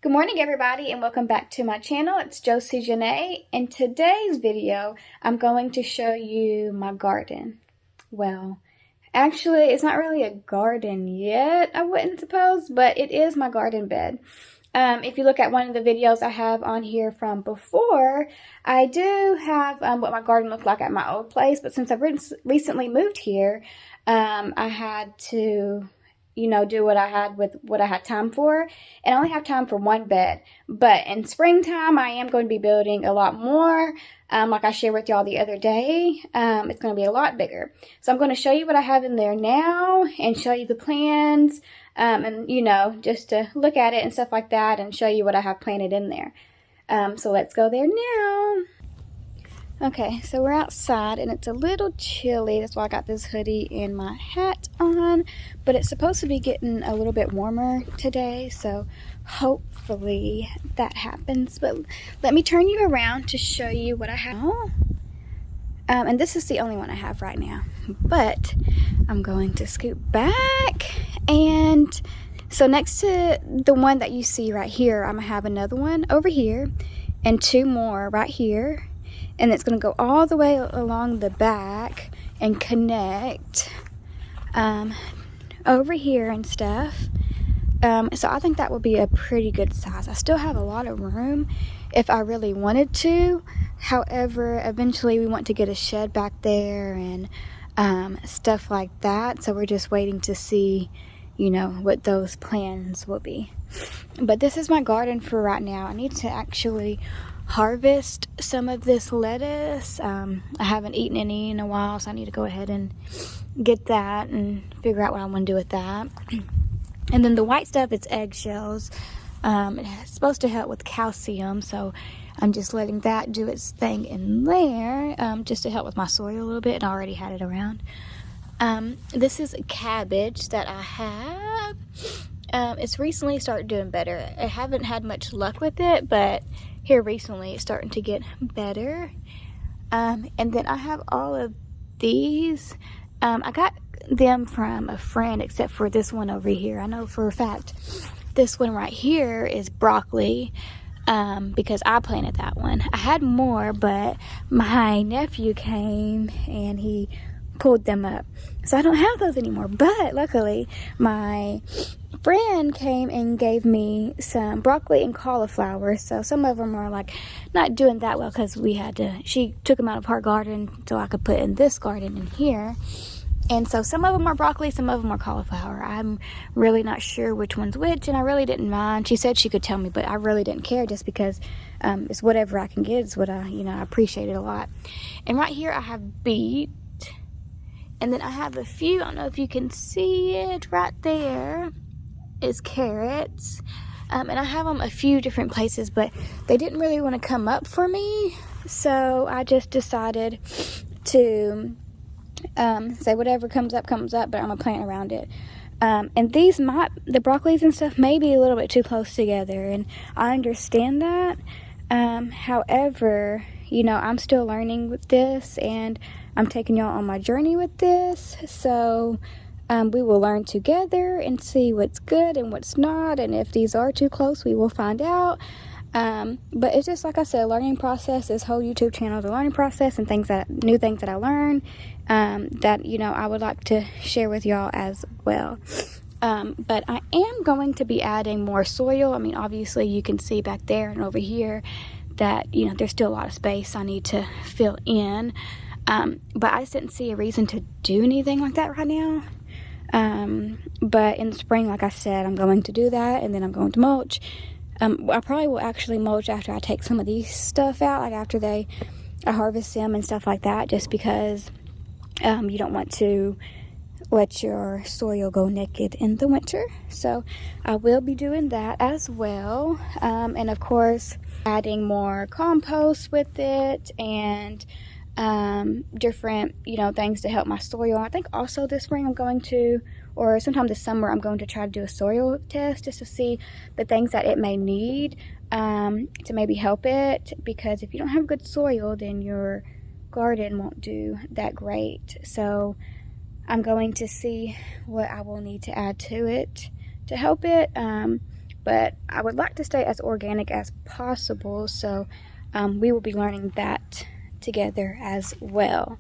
Good morning, everybody, and welcome back to my channel. It's Josie Janae. In today's video, I'm going to show you my garden. Well, actually, it's not really a garden yet, I wouldn't suppose, but it is my garden bed. If you look at one of the videos I have on here from before, I do have what my garden looked like at my old place, but since I've recently moved here, I had to do what I had with what I had time for. And I only have time for one bed. But in springtime, I am going to be building a lot more. Like I shared with y'all the other day, it's going to be a lot bigger. So I'm going to show you what I have in there now and show you the plans. And, just to look at it and stuff like that and show you what I have planted in there. So let's go there now. Okay, so we're outside and it's a little chilly. That's why I got this hoodie and my hat on. But it's supposed to be getting a little bit warmer today, so hopefully that happens. But let me turn you around to show you what I have. And this is the only one I have right now. But I'm going to scoot back. And so next to the one that you see right here, I'm going to have another one over here and two more right here. And it's going to go all the way along the back and connect over here and stuff. So I think that would be a pretty good size. I still have a lot of room if I really wanted to. However, eventually we want to get a shed back there and stuff like that. So we're just waiting to see, what those plans will be. But this is my garden for right now. I need to actually harvest some of this lettuce. I haven't eaten any in a while, so I need to go ahead and get that and figure out what I want to do with that. And then the white stuff, it's eggshells. It's supposed to help with calcium, so I'm just letting that do its thing in there, just to help with my soil a little bit, and I already had it around. This is a cabbage that I have. It's recently started doing better. I haven't had much luck with it, but here recently it's starting to get better. And then I have all of these. I got them from a friend, except for this one over here. I know for a fact this one right here is broccoli, because I planted that one. I had more, but my nephew came and he pulled them up, so I don't have those anymore. But luckily my friend came and gave me some broccoli and cauliflower, so some of them are like not doing that well because she took them out of her garden so I could put in this garden in here. And so some of them are broccoli, some of them are cauliflower. I'm really not sure which one's which, and I really didn't mind. She said she could tell me, but I really didn't care, just because it's whatever I can get is what I appreciate it a lot. And right here I have beet. And then I have a few, I don't know if you can see it right there, is carrots. And I have them a few different places, but they didn't really want to come up for me. So I just decided to say whatever comes up, but I'm going to plant around it. And the broccolis and stuff may be a little bit too close together, and I understand that. However, I'm still learning with this, and I'm taking y'all on my journey with this. So we will learn together and see what's good and what's not, and if these are too close, we will find out. But it's just like I said, learning process. This whole YouTube channel is a learning process, and new things that I learn that I would like to share with y'all as well. But I am going to be adding more soil. I mean, obviously you can see back there and over here that there's still a lot of space I need to fill in. But I just didn't see a reason to do anything like that right now. But in the spring, like I said, I'm going to do that, and then I'm going to mulch. I probably will actually mulch after I take some of these stuff out, like after I harvest them and stuff like that, just because you don't want to let your soil go naked in the winter. So I will be doing that as well. And of course, adding more compost with it, and different things to help my soil. I think also this spring I'm going to, or sometime this summer, I'm going to try to do a soil test just to see the things that it may need to maybe help it, because if you don't have good soil, then your garden won't do that great. So I'm going to see what I will need to add to it to help it. but I would like to stay as organic as possible, so we will be learning that together as well.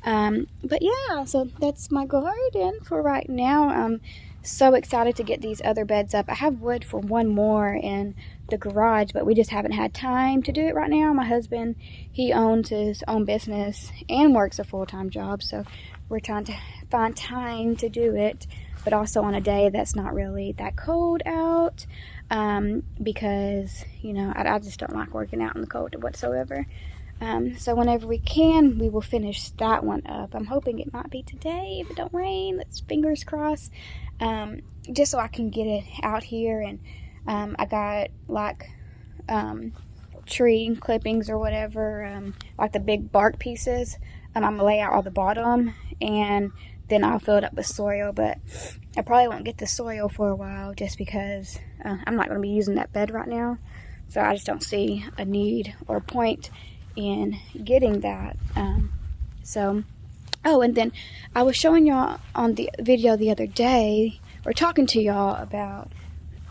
But yeah, so that's my garden for right now. I'm so excited to get these other beds up. I have wood for one more in the garage, but we just haven't had time to do it right now. My husband, he owns his own business and works a full-time job, so we're trying to find time to do it, but also on a day that's not really that cold out, because, you know, I just don't like working out in the cold whatsoever. So whenever we can, we will finish that one up. I'm hoping it might be today if it don't rain. Let's fingers crossed. Just so I can get it out here. And I got like tree clippings or whatever, like the big bark pieces. I'm gonna lay out all the bottom, and then I'll fill it up with soil. But I probably won't get the soil for a while, just because I'm not going to be using that bed right now. So I just don't see a need or a point in getting that. Oh, and then I was showing y'all on the video the other day, or talking to y'all about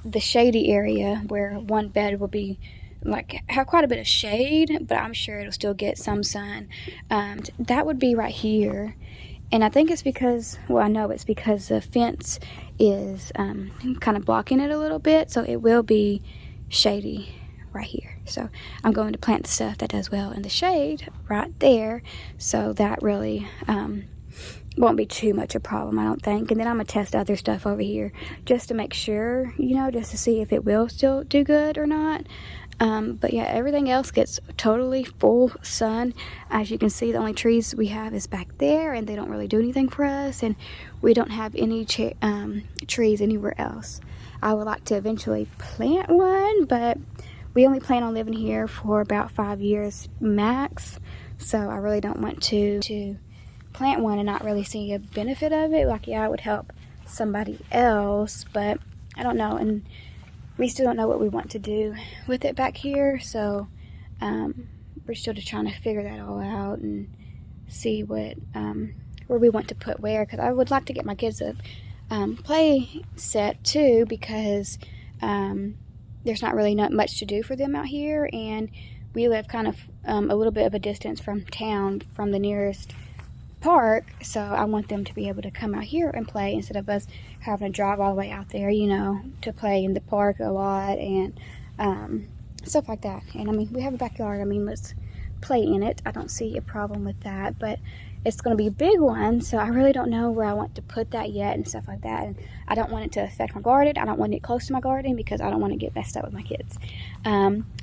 the shady area where one bed will be like have quite a bit of shade, but I'm sure it'll still get some sun. That would be right here, and I think it's because, well, I know it's because the fence is kind of blocking it a little bit, so it will be shady right here. So I'm going to plant the stuff that does well in the shade right there, so that really won't be too much a problem, I don't think. And then I'm gonna test other stuff over here just to make sure, you know, just to see if it will still do good or not. But yeah, everything else gets totally full sun. As you can see, the only trees we have is back there, and they don't really do anything for us, and we don't have any trees anywhere else. I would like to eventually plant one, but we only plan on living here for about 5 years max, so I really don't want to plant one and not really see a benefit of it. Like, yeah, it would help somebody else, but I don't know, and we still don't know what we want to do with it back here, so we're still just trying to figure that all out and see what where we want to put where, because I would like to get my kids a play set too, because there's not really much to do for them out here, and we live kind of a little bit of a distance from town, from the nearest park, so I want them to be able to come out here and play instead of us having to drive all the way out there, you know, to play in the park a lot and stuff like that. And I mean, we have a backyard. I mean, let's play in it. I don't see a problem with that, but it's going to be a big one, so I really don't know where I want to put that yet and stuff like that. And I don't want it to affect my garden. I don't want it close to my garden because I don't want to get messed up with my kids.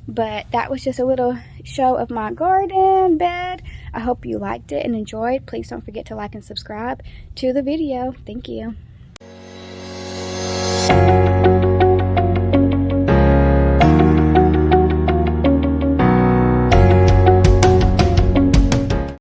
But that was just a little show of my garden bed. I hope you liked it and enjoyed. Please don't forget to like and subscribe to the video. Thank you.